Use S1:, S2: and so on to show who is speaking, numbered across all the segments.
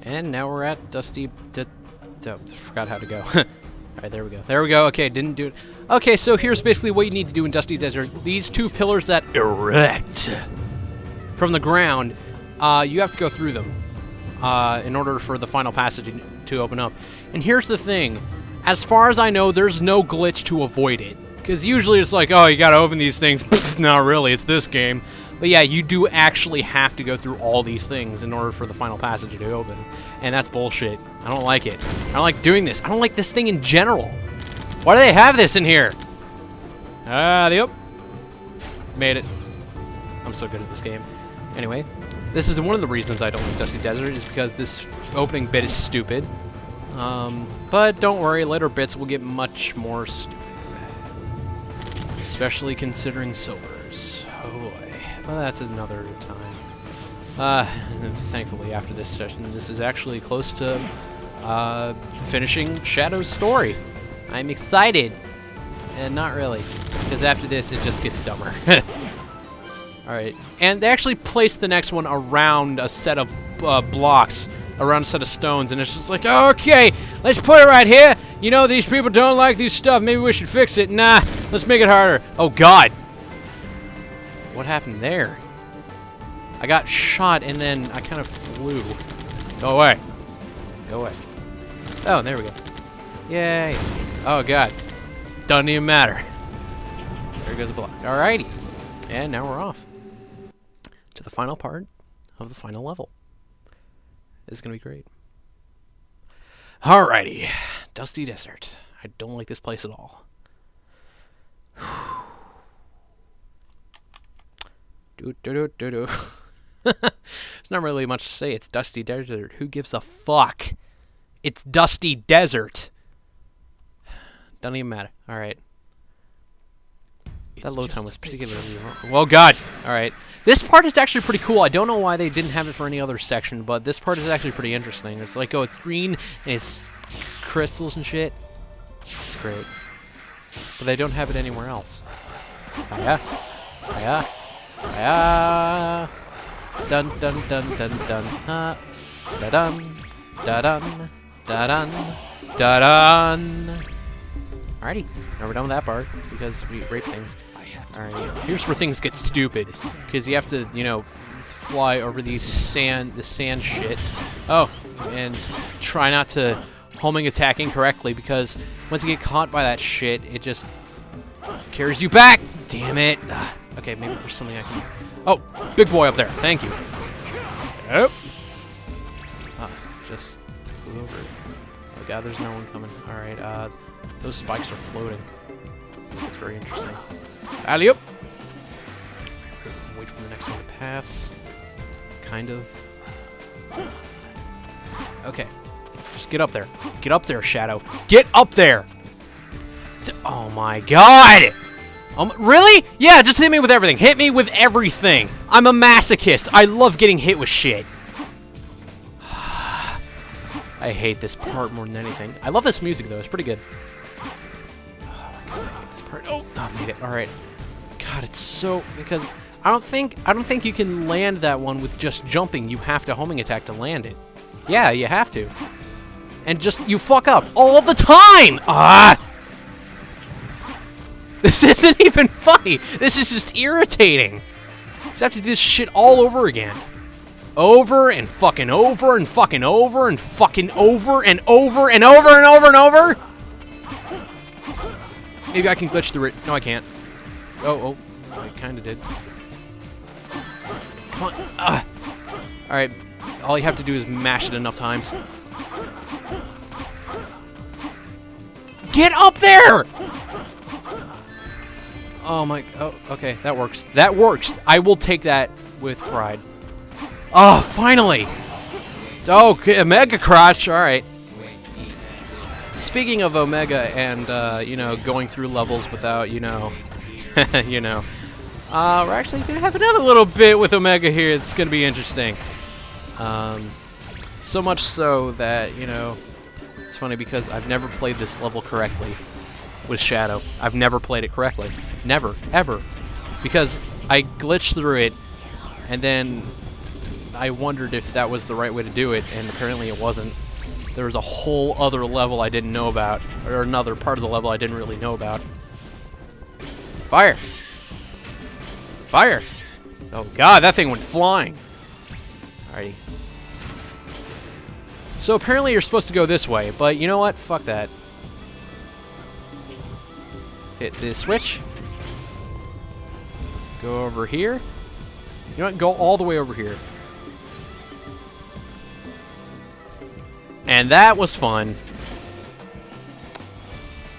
S1: And now we're at Dusty... forgot how to go. Alright, there we go. There we go. Okay, didn't do it. Okay, so here's basically what you need to do in Dusty Desert. These two pillars that erect from the ground, you have to go through them in order for the final passage to open up. And here's the thing. As far as I know, there's no glitch to avoid it. Because usually it's like, oh, you gotta open these things. Pfft, not really, it's this game. But yeah, you do actually have to go through all these things in order for the final passage to open. And that's bullshit. I don't like it. I don't like doing this. I don't like this thing in general. Why do they have this in here? Yep. Made it. I'm so good at this game. Anyway, this is one of the reasons I don't like Dusty Desert, is because this opening bit is stupid. But don't worry, later bits will get much more stupid. Especially considering Silvers. Oh boy. Well, that's another time. Thankfully, after this session, this is actually close to finishing Shadow's story. I'm excited. And not really. Because after this, it just gets dumber. Alright. And they actually placed the next one around a set of blocks, around a set of stones, and it's just like, okay, let's put it right here. You know, these people don't like these stuff. Maybe we should fix it. Nah, let's make it harder. Oh, God. What happened there? I got shot, and then I kind of flew. Go away. Go away. Oh, there we go. Yay. Oh, God. Doesn't even matter. There goes a block. Alrighty. And now we're off to the final part of the final level. This is going to be great. Alrighty. Dusty Desert. I don't like this place at all. There's not really much to say. It's Dusty Desert. Who gives a fuck? It's Dusty Desert. Doesn't even matter. Alright. That load time was particularly long. Well, God. Alright. This part is actually pretty cool. I don't know why they didn't have it for any other section, but this part is actually pretty interesting. It's like, oh, it's green, and it's crystals and shit. It's great. But they don't have it anywhere else. Hiya. Hiya. Hiya. Dun dun dun dun dun. Da dun. Da dun. Da dun. Da dun. Alrighty. Now we're done with that part, because we rape things. Alright, here's where things get stupid, because you have to, you know, fly over the sand shit. Oh, and try not to homing attack incorrectly, because once you get caught by that shit, it just carries you back. Damn it. Okay, maybe there's something I can... Oh, big boy up there. Thank you. Yep. Just flew over. Oh god, there's no one coming. Alright, those spikes are floating. That's very interesting. Alley-oop! Wait for the next one to pass. Kind of. Okay. Just get up there. Get up there, Shadow. Get up there! Oh my god! Really? Yeah, just hit me with everything. Hit me with everything. I'm a masochist. I love getting hit with shit. I hate this part more than anything. I love this music, though. It's pretty good. Oh my god, I hate this part. Oh, I made it. All right. God, it's so... Because I don't think you can land that one with just jumping. You have to homing attack to land it. Yeah, you have to. And just... You fuck up all the time! Ah! This isn't even funny. This is just irritating. Because I have to do this shit all over again. Over and fucking over and fucking over and fucking over and over and over and over and over. Maybe I can glitch through it. No, I can't. Oh, I kind of did. Come on. Alright. All you have to do is mash it enough times. Get up there! Oh my... Oh, okay. That works. That works. I will take that with pride. Oh, finally! Oh, Omega Crotch. Alright. Speaking of Omega and, you know, going through levels without, you know... you know. We're actually going to have another little bit with Omega here. It's going to be interesting. So much so that, you know... It's funny because I've never played this level correctly with Shadow. I've never played it correctly. Never. Ever. Because I glitched through it, and then... I wondered if that was the right way to do it, and apparently it wasn't. There was a whole other level I didn't know about, or another part of the level I didn't really know about. Fire! Fire! Oh god, that thing went flying! Alrighty. So apparently you're supposed to go this way, but you know what? Fuck that. Hit this switch. Go over here. You know what? Go all the way over here. And that was fun.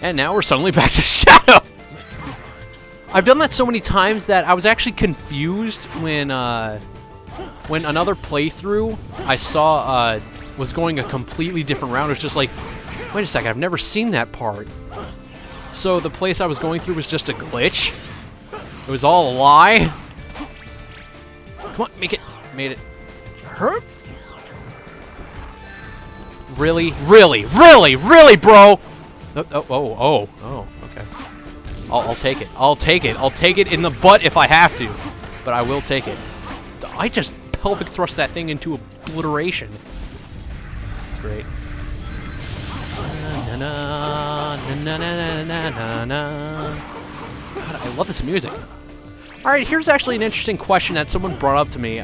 S1: And now we're suddenly back to Shadow! I've done that so many times that I was actually confused when another playthrough I saw was going a completely different route. It was just like, wait a second, I've never seen that part. So the place I was going through was just a glitch. It was all a lie. Come on, make it. Made it. Hurt? Really? Really? Really? Really, bro? Oh, okay. I'll take it. I'll take it. I'll take it in the butt if I have to. But I will take it. I just pelvic thrust that thing into obliteration. It's great. God, I love this music. Alright, here's actually an interesting question that someone brought up to me.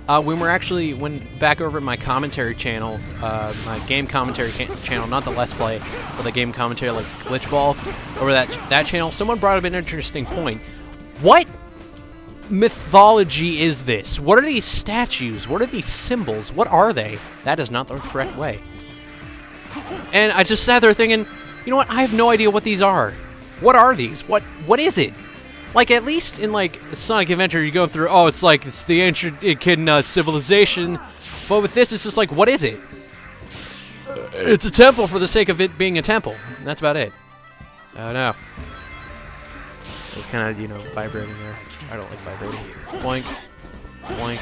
S1: When back over at my commentary channel, my game commentary channel, not the Let's Play, but the game commentary like Glitchball, over that channel, someone brought up an interesting point. What mythology is this? What are these statues? What are these symbols? What are they? That is not the correct way. And I just sat there thinking, you know what? I have no idea what these are. What are these? What is it? Like, at least in, like, Sonic Adventure, you go through, oh, it's the ancient echidna civilization. But with this, it's just like, what is it? It's a temple for the sake of it being a temple. And that's about it. Oh, no. It was kind of, you know, vibrating there. I don't like vibrating. Boink. Boink.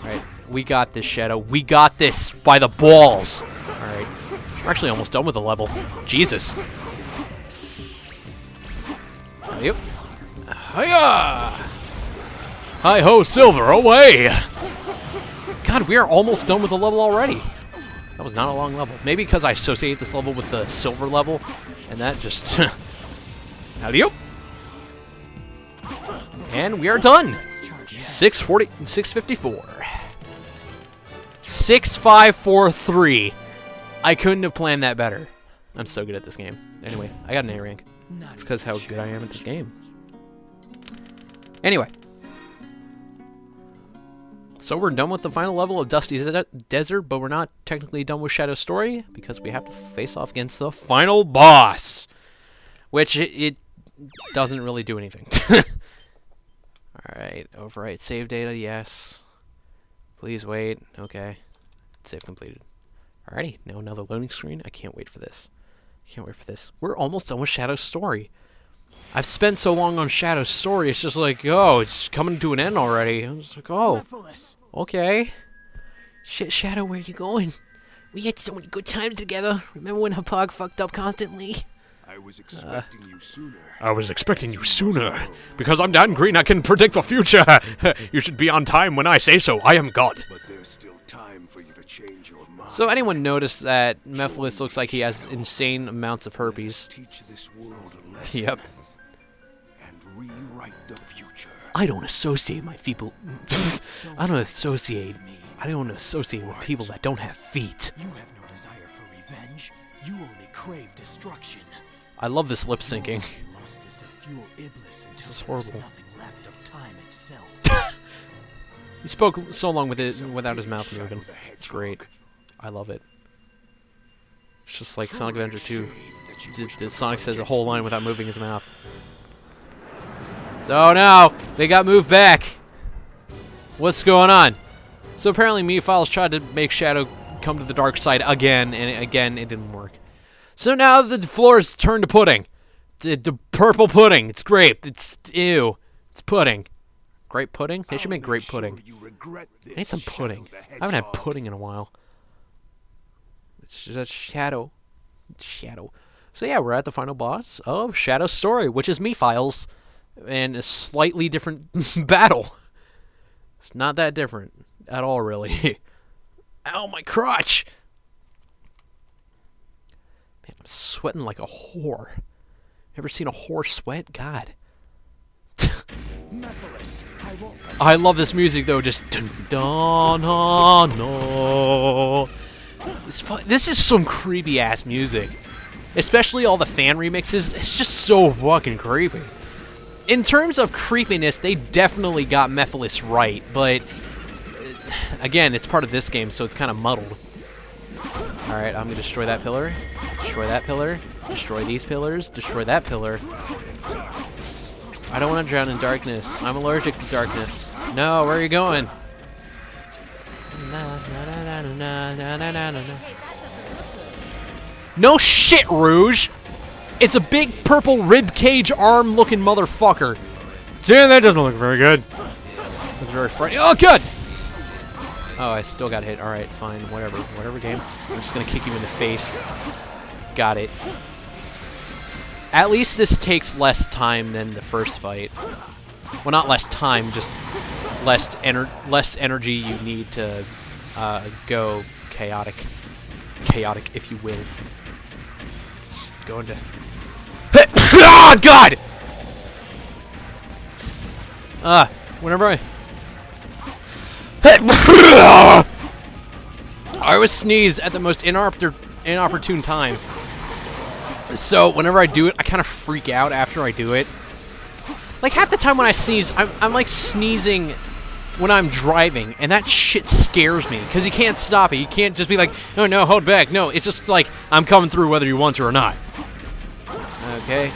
S1: Alright, we got this, Shadow. We got this by the balls. Alright. We're actually almost done with the level. Jesus. Yep. Hiya! Hi-ho, Silver, away! God, we are almost done with the level already. That was not a long level. Maybe because I associate this level with the Silver level, and that just... Howdy-yo! And we are done! 654. 6543. I couldn't have planned that better. I'm so good at this game. Anyway, I got an A rank. It's because how good I am at this game. Anyway. So we're done with the final level of Dusty Desert, but we're not technically done with Shadow's story, because we have to face off against the final boss. Which, it doesn't really do anything. Alright, overwrite save data, yes. Please wait, okay. Save completed. Alrighty, now another loading screen. I can't wait for this. Can't wait for this. We're almost done with Shadow's story. I've spent so long on Shadow's story, it's just like, oh, it's coming to an end already. I'm just like, oh, okay. Shit, Shadow, where you going? We had so many good times together. Remember when Hapag fucked up constantly?
S2: I was expecting you sooner.
S3: I was expecting you sooner. Because I'm Dan Green, I can predict the future. You should be on time when I say so. I am God.
S2: But there's still time for you to change your mind.
S1: So anyone noticed that Mephiles looks like he has insane amounts of herpes?
S2: Teach this world a lesson.
S1: Yep.
S2: And rewrite the future.
S1: I don't associate my people. I don't associate with people that don't have feet.
S4: You have no desire for revenge. You only crave destruction.
S1: I love this lip syncing.
S4: Lust is to fuel Iblis until
S1: This is
S4: there's
S1: horrible.
S4: nothing left of time itself.
S1: He spoke so long with it without his mouth moving. It's great. I love it. It's just like Sonic Adventure 2. Sonic says a whole line without moving his mouth. So now they got moved back. What's going on? So apparently Mephiles tried to make Shadow come to the dark side again, and again it didn't work. So now the floor is turned to pudding. It's purple pudding. It's grape. It's ew. It's pudding. Grape pudding? They should make grape pudding. I need some pudding. I haven't had pudding in a while. It's just Shadow. Shadow. So yeah, we're at the final boss of Shadow's story, which is Mephiles, and a slightly different battle. It's not that different at all, really. Ow, my crotch! Man, I'm sweating like a whore. Ever seen a whore sweat? God.
S4: Mephiles, I won't let
S1: I love this music though, just dun dun dun no. This is some creepy ass music. Especially all the fan remixes. It's just so fucking creepy. In terms of creepiness, they definitely got Mephiles right, but again, it's part of this game, so it's kind of muddled. Alright, I'm gonna destroy that pillar. Destroy that pillar. Destroy these pillars. Destroy that pillar. I don't want to drown in darkness. I'm allergic to darkness. No, where are you going? No shit, Rouge! It's a big purple ribcage arm looking motherfucker.
S3: Yeah, that doesn't look very good.
S1: Looks very frightening. Oh, good! Oh, I still got hit. Alright, fine. Whatever. Whatever, game. I'm just gonna kick you in the face. Got it. At least this takes less time than the first fight. Well, not less time, just less energy you need to go chaotic. Chaotic, if you will. Go into... Oh, God! Whenever I always sneeze at the most inopportune times. So whenever I do it, I kind of freak out after I do it. Like half the time when I sneeze, I'm like sneezing when I'm driving, and that shit scares me because you can't stop it. You can't just be like, oh no, hold back. No, it's just like I'm coming through whether you want to or not. Okay,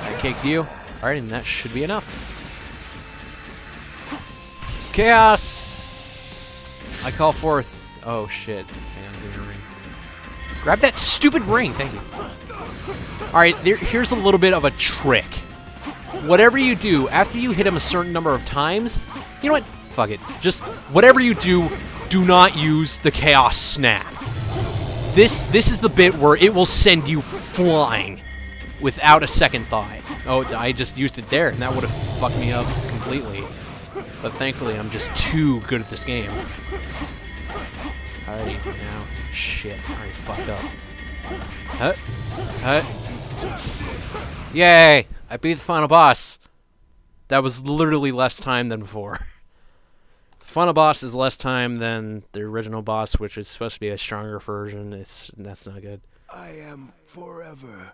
S1: I kicked you. All right, and that should be enough. Chaos! I call forth... Oh, shit. Hang on, give me a ring. Grab that stupid ring, thank you. Alright, here's a little bit of a trick. Whatever you do, after you hit him a certain number of times, you know what? Fuck it. Just, whatever you do, do not use the Chaos Snap. This is the bit where it will send you flying without a second thought. Oh, I just used it there, and that would have fucked me up completely. But thankfully, I'm just too good at this game. Alrighty, now. Shit, I already fucked up. Yay! I beat the final boss. That was literally less time than before. The final boss is less time than the original boss, which is supposed to be a stronger version. That's not good.
S2: I am forever.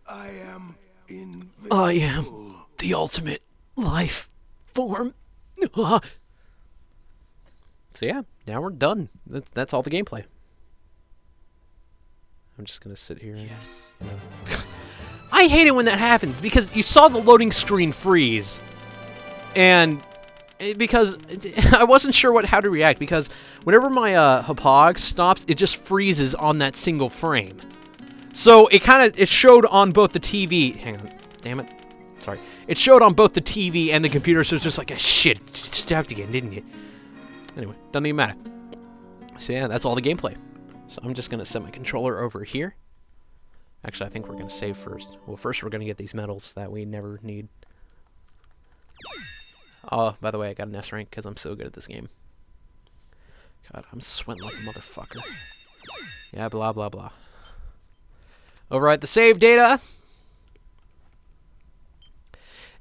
S2: I am invincible.
S1: I am the ultimate life form. So yeah, now we're done. That's all the gameplay. I'm just gonna sit here.
S4: Yes.
S1: I hate it when that happens because you saw the loading screen freeze, and because I wasn't sure how to react because whenever my Hauppauge stops, it just freezes on that single frame. So it showed on both the TV. Hang on, damn it. Sorry. It showed on both the TV and the computer, so it's just like, shit, it stopped again, didn't it? Anyway, doesn't even matter. So yeah, that's all the gameplay. So I'm just going to set my controller over here. Actually, I think we're going to save first. Well, first we're going to get these medals that we never need. Oh, by the way, I got an S rank because I'm so good at this game. God, I'm sweating like a motherfucker. Yeah, blah, blah, blah. Overwrite the save data.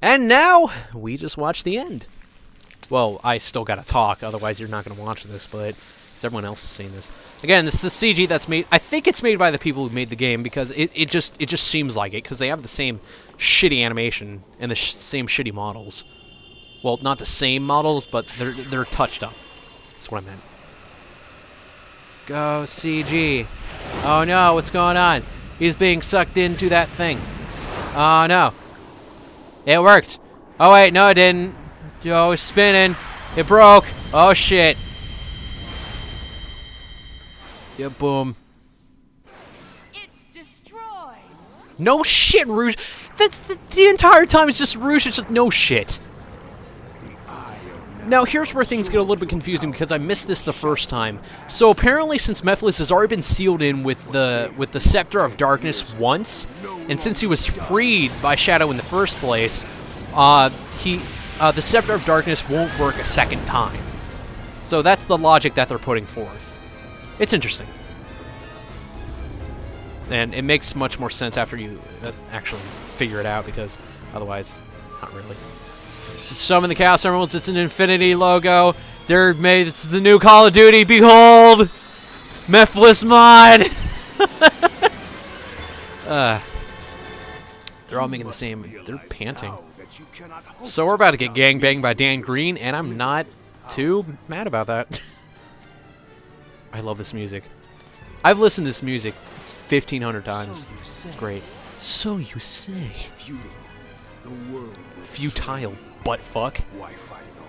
S1: And now, we just watch the end. Well, I still gotta talk, otherwise you're not gonna watch this, but everyone else has seen this. Again, this is the CG that's made. I think it's made by the people who made the game, because it just seems like it, because they have the same shitty animation and the same shitty models. Well, not the same models, but they're touched up. That's what I meant. Go, CG. Oh no, what's going on? He's being sucked into that thing. Oh no. It worked. Oh wait, no it didn't. Oh, it's spinning. It broke. Oh shit. Yeah, boom.
S5: It's destroyed.
S1: No shit, Rouge. That's the entire time it's just Rouge. It's just no shit. Now here's where things get a little bit confusing because I missed this the first time. So apparently, since Mephiles has already been sealed in with the Scepter of Darkness once, and since he was freed by Shadow in the first place, the Scepter of Darkness won't work a second time. So that's the logic that they're putting forth. It's interesting. And it makes much more sense after you actually figure it out, because otherwise, not really. Summon the Chaos Emeralds. It's an Infinity logo. They're made. This is the new Call of Duty. Behold! Mephiles mod! They're all making the same. They're panting. So we're about to get gangbanged by Dan Green, and I'm not too mad about that. I love this music. I've listened to this music 1,500 times. It's great. So you say. Futile butt fuck.
S2: Why fight it all?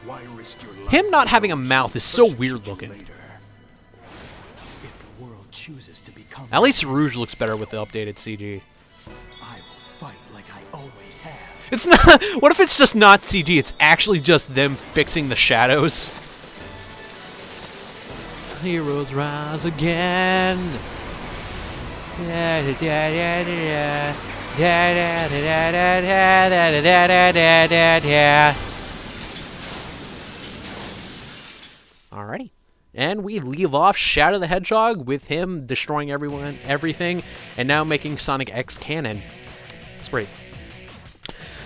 S2: Why risk your life?
S1: Him not having a mouth is so weird looking.
S4: If the world chooses to become,
S1: At least Rouge looks better with the updated CG.
S4: I will fight like I always have.
S1: It's not. What if it's just not CG? It's actually just them fixing the shadows. Heroes rise again. Alrighty. And we leave off Shadow the Hedgehog with him destroying everything, and now making Sonic X canon. It's great.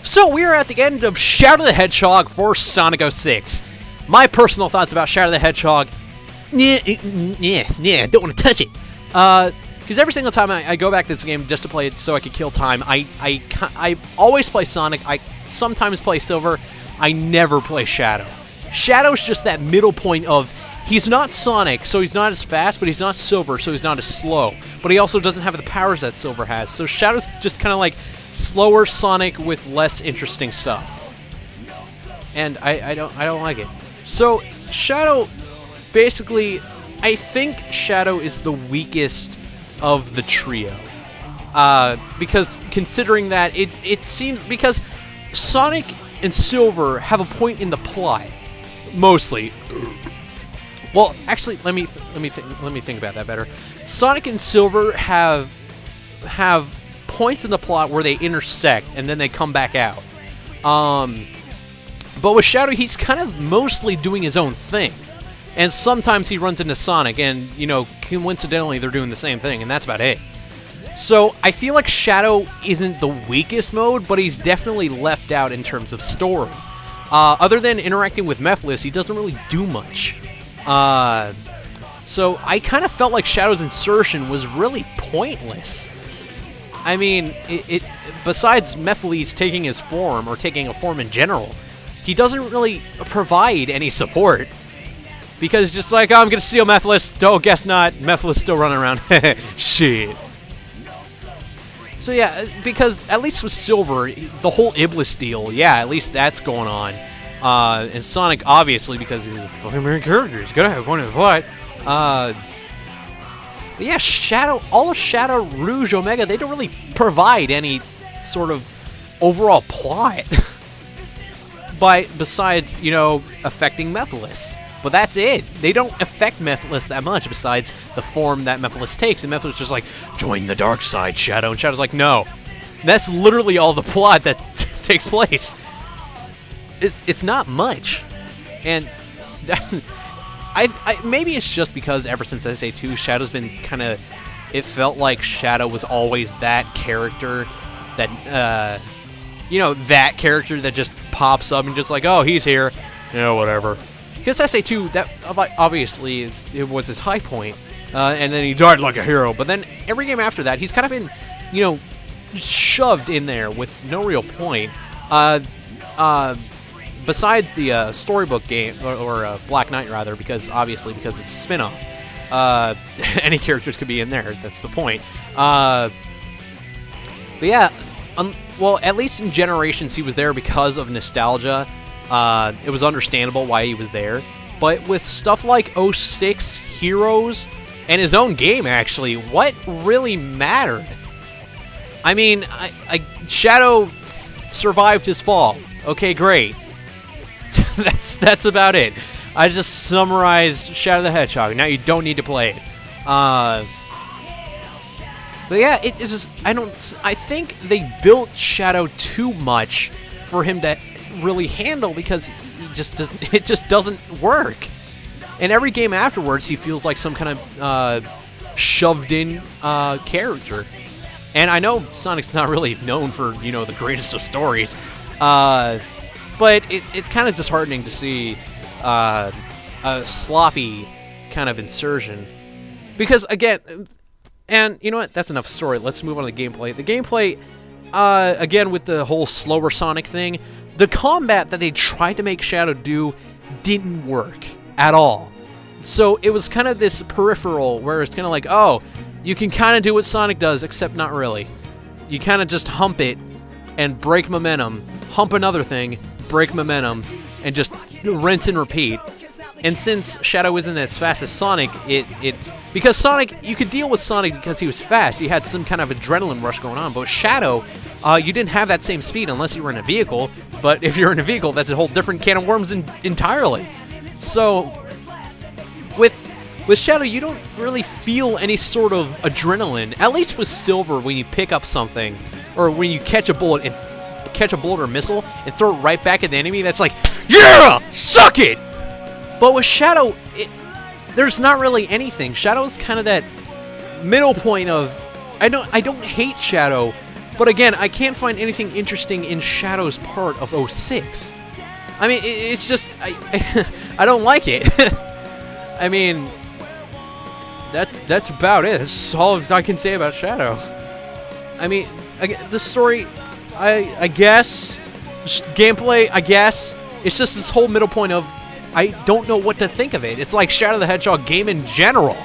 S1: So we are at the end of Shadow the Hedgehog for Sonic 06. My personal thoughts about Shadow the Hedgehog, don't want to touch it. Because every single time I go back to this game just to play it so I could kill time, I always play Sonic, I sometimes play Silver, I never play Shadow. Shadow's just that middle point of, he's not Sonic, so he's not as fast, but he's not Silver, so he's not as slow. But he also doesn't have the powers that Silver has, so Shadow's just kind of like slower Sonic with less interesting stuff. And I don't like it. So Shadow, basically, I think Shadow is the weakest of the trio. Because considering that it seems, because Sonic and Silver have a point in the plot, mostly. Well, actually, let me think about that better. Sonic and Silver have points in the plot where they intersect and then they come back out. But with Shadow, he's kind of mostly doing his own thing. And sometimes he runs into Sonic, and, you know, coincidentally, they're doing the same thing, and that's about it. So, I feel like Shadow isn't the weakest mode, but he's definitely left out in terms of story. Other than interacting with Mephiles, he doesn't really do much. So, I kind of felt like Shadow's insertion was really pointless. I mean, besides Mephiles taking his form, or taking a form in general, he doesn't really provide any support. Because it's just like, oh, I'm gonna steal Mephiles. Oh, guess not. Mephiles still running around. Shit. So yeah, because at least with Silver, the whole Iblis deal, yeah, at least that's going on. And Sonic, obviously, because he's a fucking main character, he's gonna have one in the plot. But yeah, Shadow, all of Shadow, Rouge, Omega, they don't really provide any sort of overall plot. Besides, you know, affecting Mephiles. But that's it. They don't affect Mephiles that much besides the form that Mephiles takes. And Mephiles is just like, join the dark side, Shadow. And Shadow's like, no. That's literally all the plot that takes place. It's not much. And that's, maybe it's just because ever since SA2, Shadow's been kind of... It felt like Shadow was always that character that... you know, that character that just pops up and just like, oh, he's here. You know, whatever. Because SA2, that obviously it was his high point, and then he died like a hero. But then every game after that, he's kind of been, you know, shoved in there with no real point. Besides the storybook game, or Black Knight rather, because it's a spin-off. Any characters could be in there. That's the point. But yeah, well, at least in Generations, he was there because of nostalgia. It was understandable why he was there. But with stuff like 06, Heroes, and his own game, actually, what really mattered? I mean, Shadow survived his fall. Okay, great. That's about it. I just summarized Shadow the Hedgehog. Now you don't need to play it. But yeah, it's just, I think they built Shadow too much for him to really handle because it just doesn't work. And every game afterwards, he feels like some kind of shoved-in character. And I know Sonic's not really known for, you know, the greatest of stories, but it's kind of disheartening to see a sloppy kind of insertion. Because, again, and you know what? That's enough story. Let's move on to the gameplay. The gameplay, again, with the whole slower Sonic thing, the combat that they tried to make Shadow do didn't work at all. So it was kind of this peripheral where it's kind of like, oh, you can kind of do what Sonic does, except not really. You kind of just hump it and break momentum, hump another thing, break momentum, and just rinse and repeat. And since Shadow isn't as fast as Sonic, because Sonic, you could deal with Sonic because he was fast. You had some kind of adrenaline rush going on. But with Shadow, you didn't have that same speed unless you were in a vehicle. But if you're in a vehicle, that's a whole different can of worms entirely. So with Shadow, you don't really feel any sort of adrenaline. At least with Silver, when you pick up something, or when you catch a bullet or missile and throw it right back at the enemy, that's like, yeah, suck it. But with Shadow, there's not really anything. Shadow's kind of that middle point of, I don't hate Shadow, but again, I can't find anything interesting in Shadow's part of 06. I mean, it's just, I don't like it. I mean, that's about it. That's all I can say about Shadow. I mean, the story, I guess, gameplay, I guess, it's just this whole middle point of, I don't know what to think of it. It's like Shadow the Hedgehog game in general.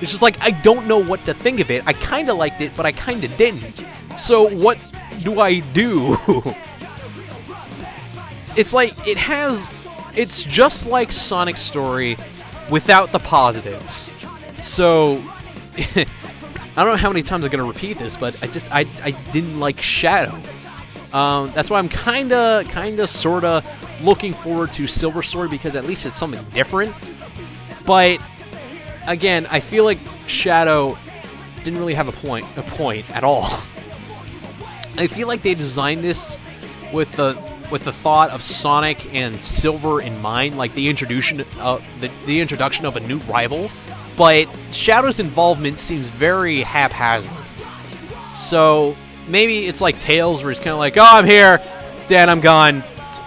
S1: It's just like, I don't know what to think of it. I kind of liked it, but I kind of didn't. So what do I do? It's like, it's just like Sonic's story without the positives. So, I don't know how many times I'm going to repeat this, but I didn't like Shadow. That's why I'm kinda, sorta looking forward to Silver Story, because at least it's something different. But again, I feel like Shadow didn't really have a point at all. I feel like they designed this with the thought of Sonic and Silver in mind, like the introduction of a new rival. But Shadow's involvement seems very haphazard. So maybe it's like Tails, where he's kind of like, oh, I'm here, then I'm gone.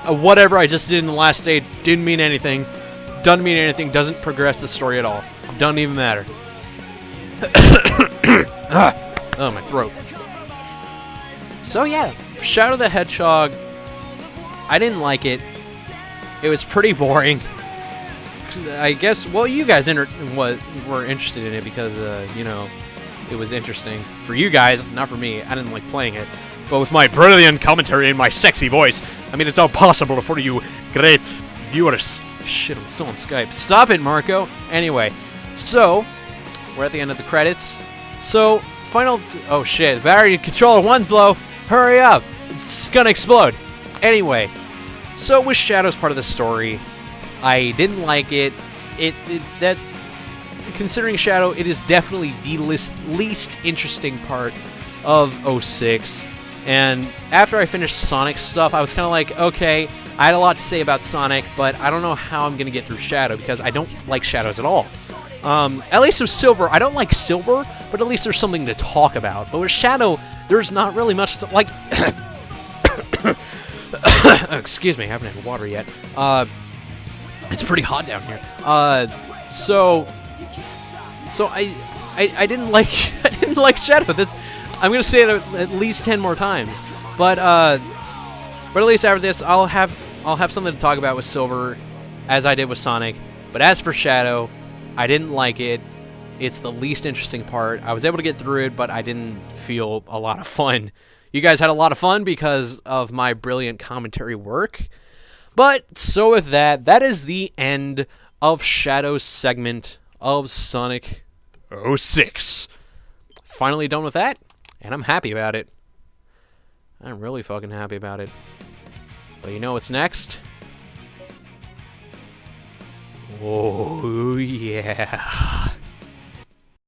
S1: Whatever I just did in the last stage didn't mean anything. Doesn't mean anything. Doesn't progress the story at all. Doesn't even matter. Oh, my throat. So yeah, Shadow the Hedgehog, I didn't like it. It was pretty boring. I guess, well, you guys were interested in it because, you know, it was interesting. For you guys, not for me. I didn't like playing it.
S3: But with my brilliant commentary and my sexy voice, I mean, it's all possible for you great viewers.
S1: Shit, I'm still on Skype. Stop it, Marco. Anyway, so, we're at the end of the credits. So, oh shit, the battery controller 1's low. Hurry up. It's gonna explode. Anyway, so with Shadow's part of the story, I didn't like it. That, considering Shadow, it is definitely the least interesting part of 06. And after I finished Sonic stuff, I was kind of like, okay, I had a lot to say about Sonic, but I don't know how I'm going to get through Shadow, because I don't like Shadows at all. At least with Silver, I don't like Silver, but at least there's something to talk about. But with Shadow, there's not really much to, like... Excuse me, I haven't had water yet. It's pretty hot down here. So I didn't like I didn't like Shadow. I'm gonna say it at least 10 more times. But at least after this, I'll have something to talk about with Silver, as I did with Sonic. But as for Shadow, I didn't like it. It's the least interesting part. I was able to get through it, but I didn't feel a lot of fun. You guys had a lot of fun because of my brilliant commentary work. But so with that, that is the end of Shadow's segment of Sonic 06. Finally done with that, and I'm happy about it. I'm really fucking happy about it. But you know what's next? Oh, yeah.